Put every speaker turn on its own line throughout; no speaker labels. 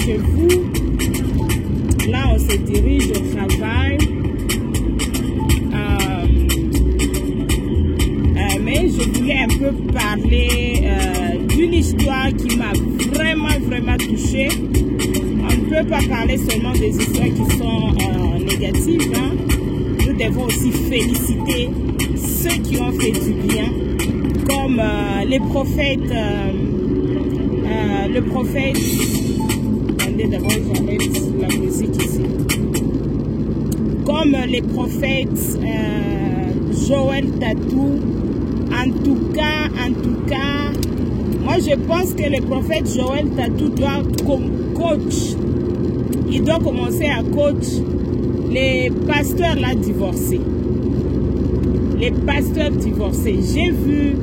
chez vous. Là, on se dirige au travail. Mais je voulais un peu parler d'une histoire qui m'a vraiment touchée. On ne peut pas parler seulement des histoires qui sont négatives. Hein. Nous devons aussi féliciter ceux qui ont fait du bien, comme les prophètes. Le prophète. Attendez, d'abord, j'arrête la musique ici. Comme les prophètes Joël Tatou. En tout cas, moi je pense que le prophète Joël Tatou doit coach. Il doit commencer à coach les pasteurs là divorcés. Les pasteurs divorcés. J'ai vu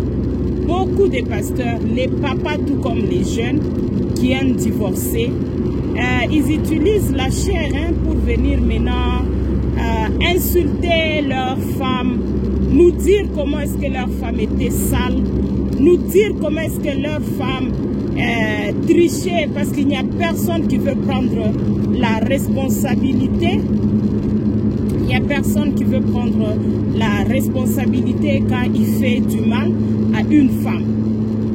beaucoup de pasteurs, les papas tout comme les jeunes qui aiment divorcer. Ils utilisent la chair hein, pour venir maintenant insulter leurs femmes, nous dire comment est-ce que leur femme était sale, nous dire comment est-ce que leur femme trichait parce qu'il n'y a personne qui veut prendre la responsabilité. Il n'y a personne qui veut prendre la responsabilité quand il fait du mal à une femme.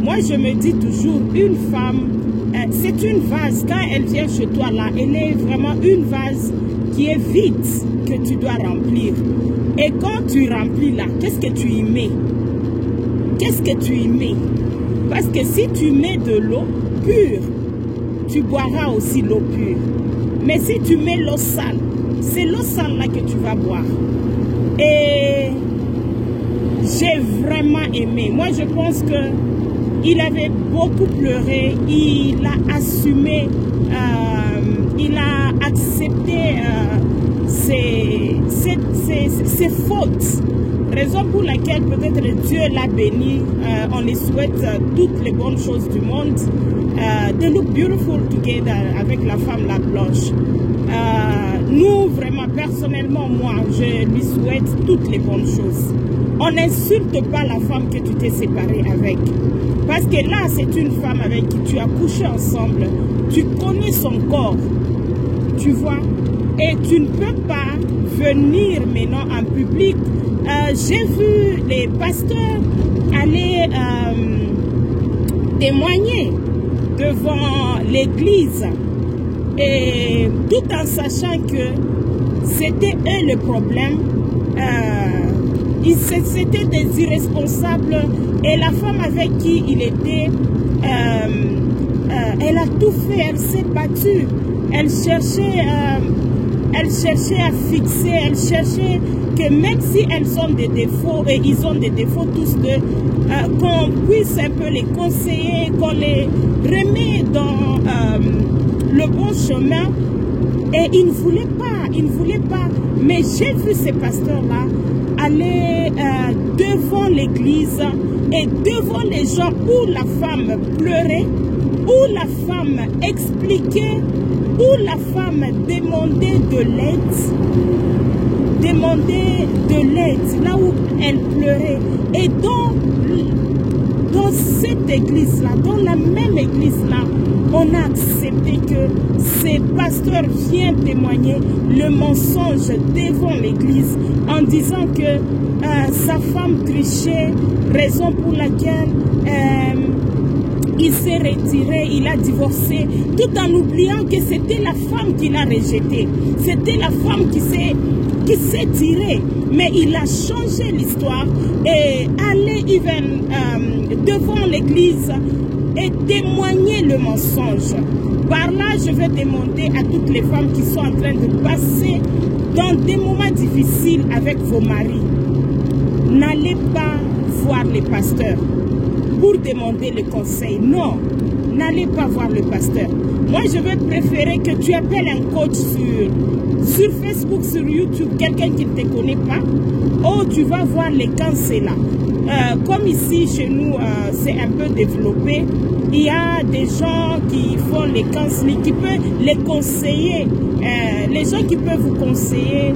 Moi, je me dis toujours, une femme, c'est une vase. Quand elle vient chez toi, là, elle est vraiment une vase qui est vide que tu dois remplir. Et quand tu remplis là, qu'est-ce que tu y mets? Qu'est-ce que tu y mets? Parce que si tu mets de l'eau pure, tu boiras aussi l'eau pure. Mais si tu mets l'eau sale, c'est l'eau sale là que tu vas boire. Et j'ai vraiment aimé. Moi, je pense que il avait beaucoup pleuré. Il a assumé, il a accepté ses fautes. Raison pour laquelle peut-être Dieu l'a béni. On lui souhaite toutes les bonnes choses du monde. They look beautiful together avec la femme la blanche. Nous, vraiment, personnellement, moi, je lui souhaite toutes les bonnes choses. On n'insulte pas la femme que tu t'es séparée avec. Parce que là, c'est une femme avec qui tu as couché ensemble. Tu connais son corps. Tu vois? Et tu ne peux pas venir maintenant en public. J'ai vu les pasteurs aller témoigner devant l'église. Et tout en sachant que c'était eux le problème. C'était des irresponsables. Et la femme avec qui il était, elle a tout fait, elle s'est battue. Elle cherchait à fixer, elle cherchait que même si elles ont des défauts, et ils ont des défauts tous deux, qu'on puisse un peu les conseiller, qu'on les remet dans le bon chemin. Et ils ne voulaient pas. Mais j'ai vu ces pasteurs-là aller devant l'église et devant les gens où la femme pleurait, où la femme expliquait, où la femme demandait de l'aide, là où elle pleurait. Et dans cette église-là, dans la même église-là, on a accepté que ces pasteurs viennent témoigner le mensonge devant l'église en disant que sa femme trichait, raison pour laquelle il s'est retiré, il a divorcé, tout en oubliant que c'était la femme qui l'a rejeté. C'était la femme qui s'est tirée. Mais il a changé l'histoire et allé devant l'église et témoigner le mensonge. Par là, je vais demander à toutes les femmes qui sont en train de passer dans des moments difficiles avec vos maris, n'allez pas voir les pasteurs pour demander le conseil. Non, n'allez pas voir le pasteur. Moi, je vais préférer que tu appelles un coach sur Facebook, sur YouTube, quelqu'un qui ne te connaît pas. Oh, tu vas voir les cancellats. Comme ici, chez nous, c'est un peu développé. Il y a des gens qui font les counseling, qui peuvent les conseiller. Les gens qui peuvent vous conseiller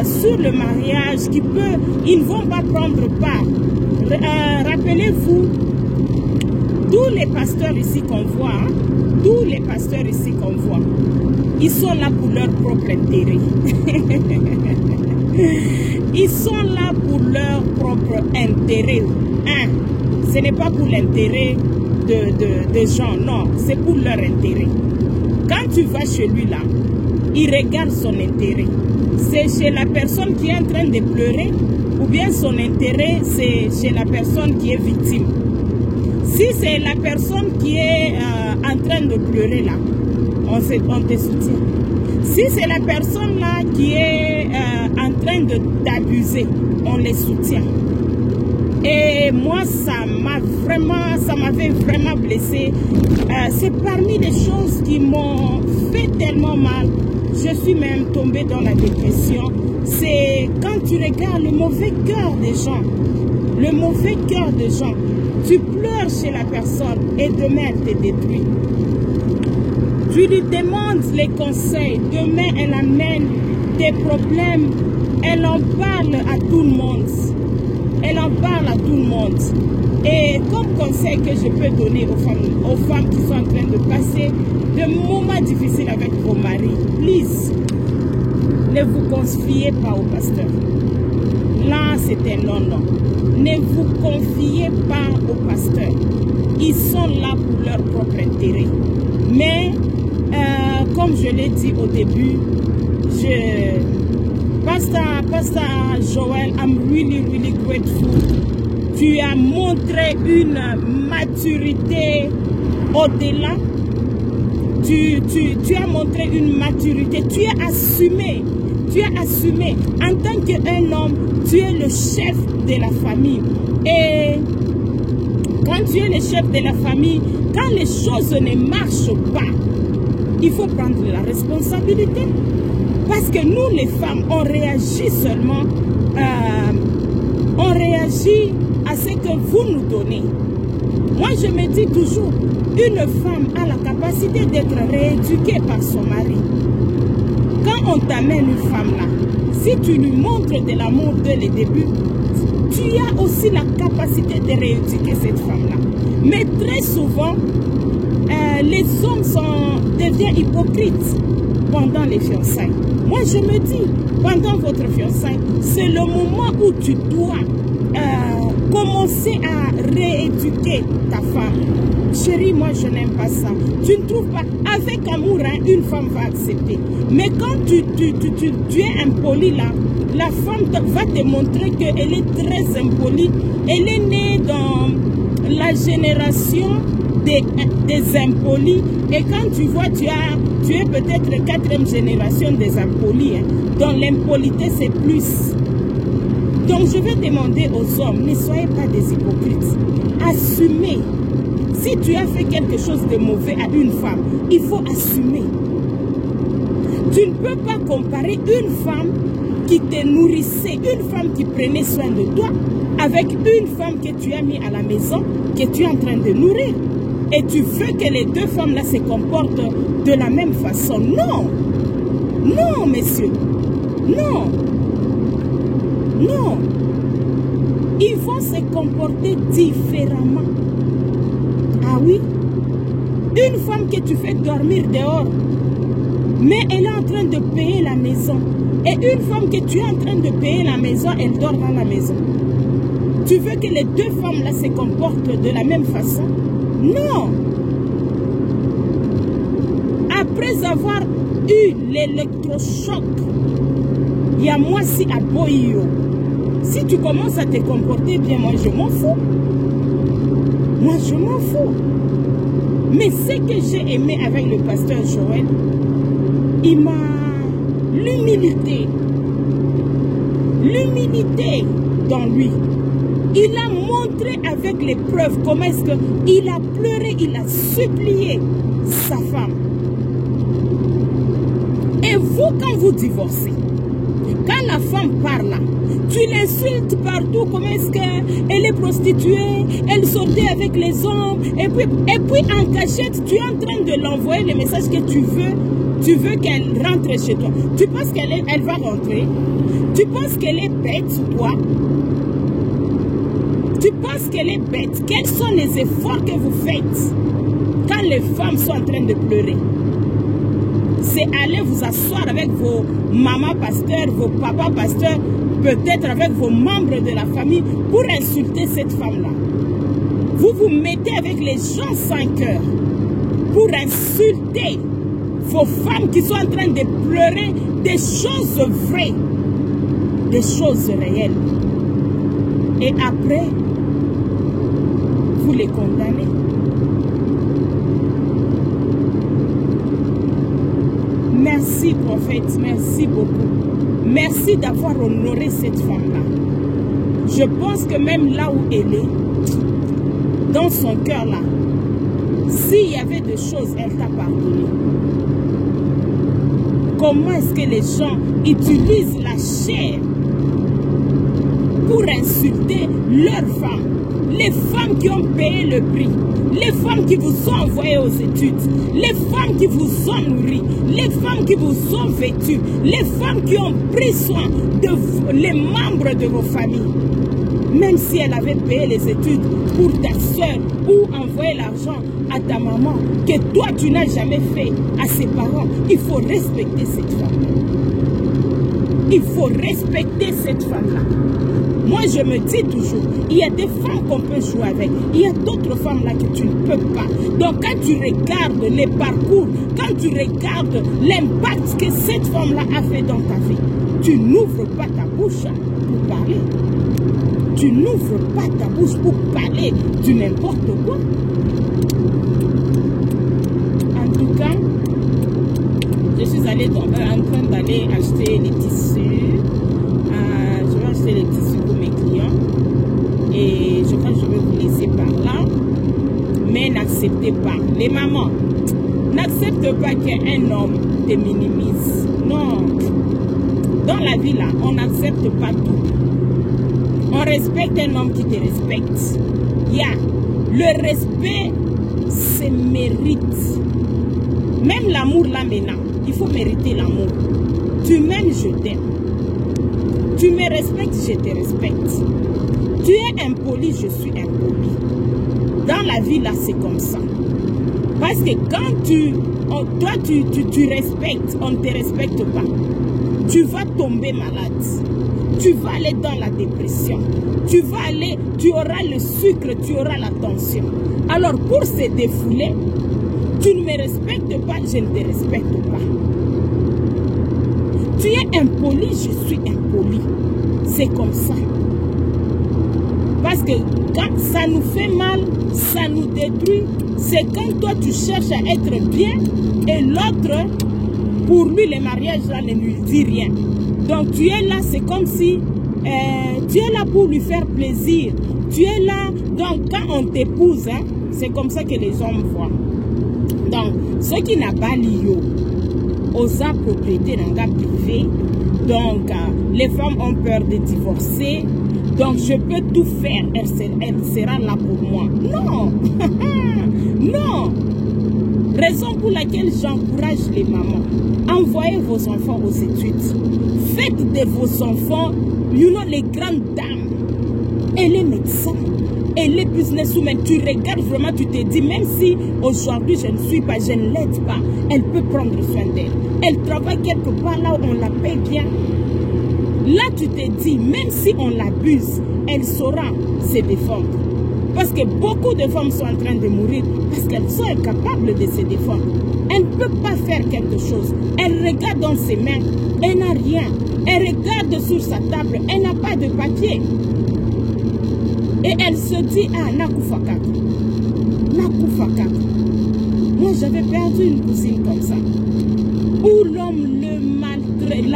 sur le mariage, ils ne vont pas prendre part. Rappelez-vous, Tous les pasteurs ici qu'on voit, hein, tous les pasteurs ici qu'on voit, ils sont là pour leur propre intérêt. Ils sont là pour leur propre intérêt. Hein? Ce n'est pas pour l'intérêt de gens, non, c'est pour leur intérêt. Quand tu vas chez lui là, il regarde son intérêt. C'est chez la personne qui est en train de pleurer ou bien son intérêt, c'est chez la personne qui est victime. Si c'est la personne qui est en train de pleurer là, on te soutient. Si c'est la personne là qui est en train d'abuser, on les soutient. Et moi, ça m'avait vraiment blessé. C'est parmi les choses qui m'ont fait tellement mal. Je suis même tombée dans la dépression. C'est quand tu regardes le mauvais cœur des gens. Le mauvais cœur des gens. Tu pleures chez la personne et demain elle te détruit. Tu lui demandes les conseils. Demain elle amène tes problèmes. Elle en parle à tout le monde. Elle en parle à tout le monde. Et comme conseil que je peux donner aux femmes qui sont en train de passer de moments difficiles avec vos maris, please, ne vous confiez pas au pasteur. Là, c'est un non-non. Ne vous confiez pas au pasteur. Ils sont là pour leur propre intérêt. Mais, comme je l'ai dit au début, Pastor Joel, I'm really grateful. Tu as montré une maturité au-delà. Tu as montré une maturité. Tu as assumé. En tant qu'un homme, tu es le chef de la famille. Et quand tu es le chef de la famille, quand les choses ne marchent pas, il faut prendre la responsabilité. Parce que nous, les femmes, on réagit seulement, on réagit à ce que vous nous donnez. Moi, je me dis toujours, une femme a la capacité d'être rééduquée par son mari. Quand on t'amène une femme là, si tu lui montres de l'amour dès le début, tu as aussi la capacité de rééduquer cette femme-là. Mais très souvent, les hommes deviennent hypocrites pendant les fiançailles. Moi, je me dis, pendant votre fiançailles, c'est le moment où tu dois commencer à rééduquer ta femme. Chérie, moi, je n'aime pas ça. Tu ne trouves pas, avec amour, hein, une femme va accepter. Mais quand tu es impoli là, la femme va te montrer qu'elle est très impolie. Elle est née dans la génération des impolis. Et quand tu vois, tu es peut-être la 4e génération des impolis. Hein, dont l'impolité, c'est plus. Donc, je vais demander aux hommes, ne soyez pas des hypocrites. Assumez. Si tu as fait quelque chose de mauvais à une femme, il faut assumer. Tu ne peux pas comparer une femme qui te nourrissait, une femme qui prenait soin de toi, avec une femme que tu as mis à la maison, que tu es en train de nourrir. Et tu veux que les deux femmes-là se comportent de la même façon. Non. Non, messieurs. Non. Non. Ils vont se comporter différemment. Ah oui? Une femme que tu fais dormir dehors, mais elle est en train de payer la maison. Et une femme que tu es en train de payer la maison, elle dort dans la maison. Tu veux que les deux femmes-là se comportent de la même façon? Non. Après avoir eu l'électrochoc, il y a moi si à Boyo. Si tu commences à te comporter bien, moi je m'en fous. Moi je m'en fous. Mais ce que j'ai aimé avec le pasteur Joel, il m'a... L'humilité. L'humilité dans lui. Il a montré avec les preuves comment est-ce qu'il a pleuré, il a supplié sa femme. Et vous, quand vous divorcez, quand la femme parle, tu l'insultes partout, comment est-ce qu'elle est prostituée, elle sortait avec les hommes, et puis en cachette, tu es en train de l'envoyer le message que tu veux qu'elle rentre chez toi. Tu penses qu'elle va rentrer? Tu penses qu'elle est bête, toi? Tu penses qu'elle est bête? Quels sont les efforts que vous faites quand les femmes sont en train de pleurer? C'est aller vous asseoir avec vos mamans pasteurs, vos papas pasteurs, peut-être avec vos membres de la famille pour insulter cette femme-là. Vous vous mettez avec les gens sans cœur pour insulter vos femmes qui sont en train de pleurer des choses vraies, des choses réelles. Et après, vous les condamnez. Merci prophète, merci beaucoup. Merci d'avoir honoré cette femme-là. Je pense que même là où elle est, dans son cœur là, s'il y avait des choses, elle t'a pardonné. Comment est-ce que les gens utilisent la chair pour insulter leurs femmes? Les femmes qui ont payé le prix, les femmes qui vous ont envoyé aux études, les femmes qui vous ont nourri, les femmes qui vous ont vêtu, les femmes qui ont pris soin les membres de vos familles. Même si elle avait payé les études pour ta soeur ou envoyé l'argent à ta maman, que toi tu n'as jamais fait à ses parents, il faut respecter cette femme. Il faut respecter cette femme-là. Moi, je me dis toujours, il y a des femmes qu'on peut jouer avec. Il y a d'autres femmes là que tu ne peux pas. Donc, quand tu regardes les parcours, quand tu regardes l'impact que cette femme-là a fait dans ta vie, tu n'ouvres pas ta bouche pour parler. Tu n'ouvres pas ta bouche pour parler de n'importe quoi. En tout cas, je suis allée en train d'aller acheter les tissus. Je vais acheter les tissus pour mes clients. Et je crois que je vais vous laisser par là. Mais n'acceptez pas. Les mamans, n'acceptez pas qu'un homme te minimise. Non. Dans la vie là, on n'accepte pas tout. On respecte un homme qui te respecte. Le respect, c'est mérite. Même l'amour là maintenant, il faut mériter l'amour. Tu m'aimes, je t'aime. Tu me respectes, je te respecte. Tu es impoli, je suis impoli. Dans la vie là, c'est comme ça. Parce que quand toi tu respectes, on ne te respecte pas. Tu vas tomber malade. Tu vas aller dans la dépression. Tu auras le sucre, tu auras la tension. Alors pour se défouler, tu ne me respectes pas, je ne te respecte pas. Tu es impoli, je suis impoli. C'est comme ça. Parce que quand ça nous fait mal, ça nous détruit. C'est quand toi tu cherches à être bien et l'autre, pour lui le mariage là ne lui dit rien. Donc tu es là, c'est comme si tu es là pour lui faire plaisir. Tu es là, donc quand on t'épouse, hein, c'est comme ça que les hommes voient. Donc, ce qui n'a pas lieu aux propriétés dans le cas privé, donc les femmes ont peur de divorcer, donc je peux tout faire, elle sera là pour moi. Non, non. Raison pour laquelle j'encourage les mamans, envoyez vos enfants aux études. Faites de vos enfants, les grandes dames. Elle est médecin, elle est businesswoman. Tu regardes vraiment, tu te dis, même si aujourd'hui je ne l'aide pas, elle peut prendre soin d'elle. Elle travaille quelque part là où on la paie bien. Là, tu te dis, même si on l'abuse, elle saura se défendre. Parce que beaucoup de femmes sont en train de mourir parce qu'elles sont incapables de se défendre. Elle ne peut pas faire quelque chose. Elle regarde dans ses mains, elle n'a rien. Elle regarde sur sa table, elle n'a pas de papier. Et elle se dit, ah, Nakufaka. Nakufaka. Moi, j'avais perdu une cousine comme ça. Où l'homme le maltraite,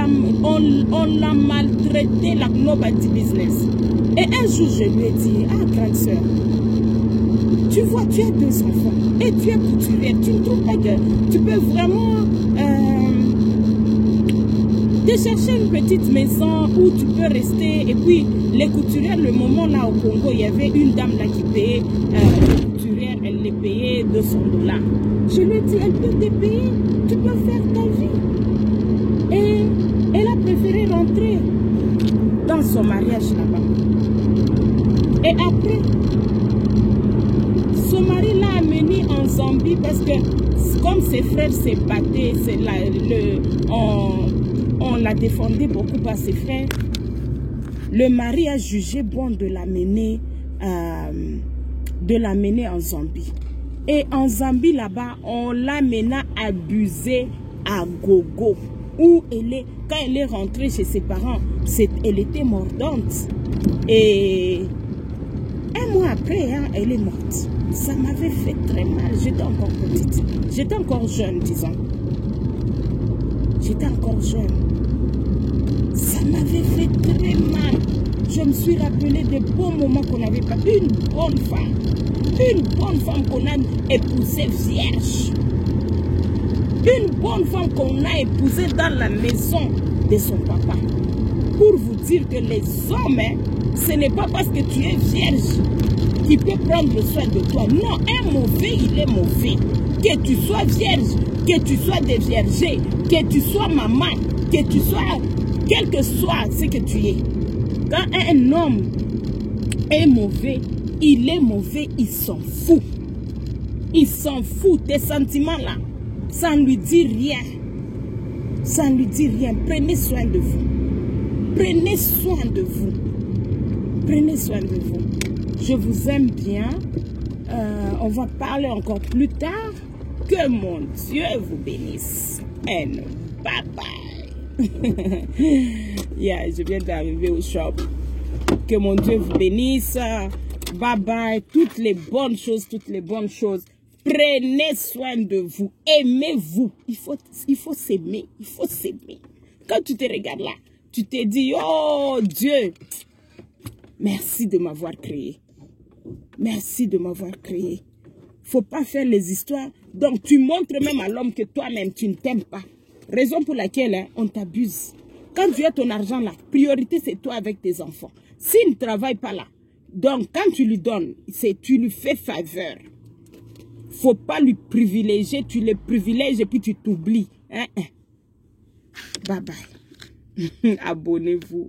on l'a maltraité, la nobody business. Et un jour, je lui ai dit, ah, grande soeur, tu vois, tu as 2 enfants et tu es couturière. Tu ne trouves pas que tu peux vraiment te chercher une petite maison où tu peux rester. Et puis, les couturières, le moment là au Congo, il y avait une dame là qui payait les couturières, elle les payait $200. Je lui ai dit, elle peut te payer, tu peux faire ta vie. Et elle a préféré rentrer dans son mariage là-bas. Et après, son mari l'a amené en Zambie parce que comme ses frères se battaient, on la défendait beaucoup par ses frères. Le mari a jugé bon de l'amener en Zambie. Et en Zambie, là-bas, on l'a maintenant abusée à gogo. Où elle est, quand elle est rentrée chez ses parents, elle était mordante. Et un mois après, hein, elle est morte. Ça m'avait fait très mal. J'étais encore petite. J'étais encore jeune, disons. J'étais encore jeune. Ça m'avait fait très mal. Je me suis rappelé des bons moments qu'on n'avait pas. Une bonne femme qu'on a épousée vierge. Une bonne femme qu'on a épousée dans la maison de son papa. Pour vous dire que les hommes, hein, ce n'est pas parce que tu es vierge qui peut prendre soin de toi. Non, un mauvais, il est mauvais. Que tu sois vierge, que tu sois déviergé, que tu sois maman, que tu sois, quel que soit ce que tu es. Quand un homme est mauvais, il s'en fout. Il s'en fout. Tes sentiments-là, ça ne lui dit rien. Ça ne lui dit rien. Prenez soin de vous. Prenez soin de vous. Prenez soin de vous. Je vous aime bien. On va parler encore plus tard. Que mon Dieu vous bénisse. And bye bye. Yeah, je viens d'arriver au shop. Que mon Dieu vous bénisse. Bye bye. Toutes les bonnes choses. Prenez soin de vous. Aimez-vous. Il faut s'aimer. Il faut s'aimer. Quand tu te regardes là, tu te dis, oh Dieu, merci de m'avoir créé. Merci de m'avoir créé. Faut pas faire les histoires. Donc, tu montres même à l'homme que toi-même, tu ne t'aimes pas. Raison pour laquelle hein, on t'abuse. Quand tu as ton argent là, priorité, c'est toi avec tes enfants. S'il ne travaille pas là, donc quand tu lui donnes, tu lui fais faveur. Faut pas lui privilégier, tu le privilèges et puis tu t'oublies. Hein? Bye bye. Abonnez-vous.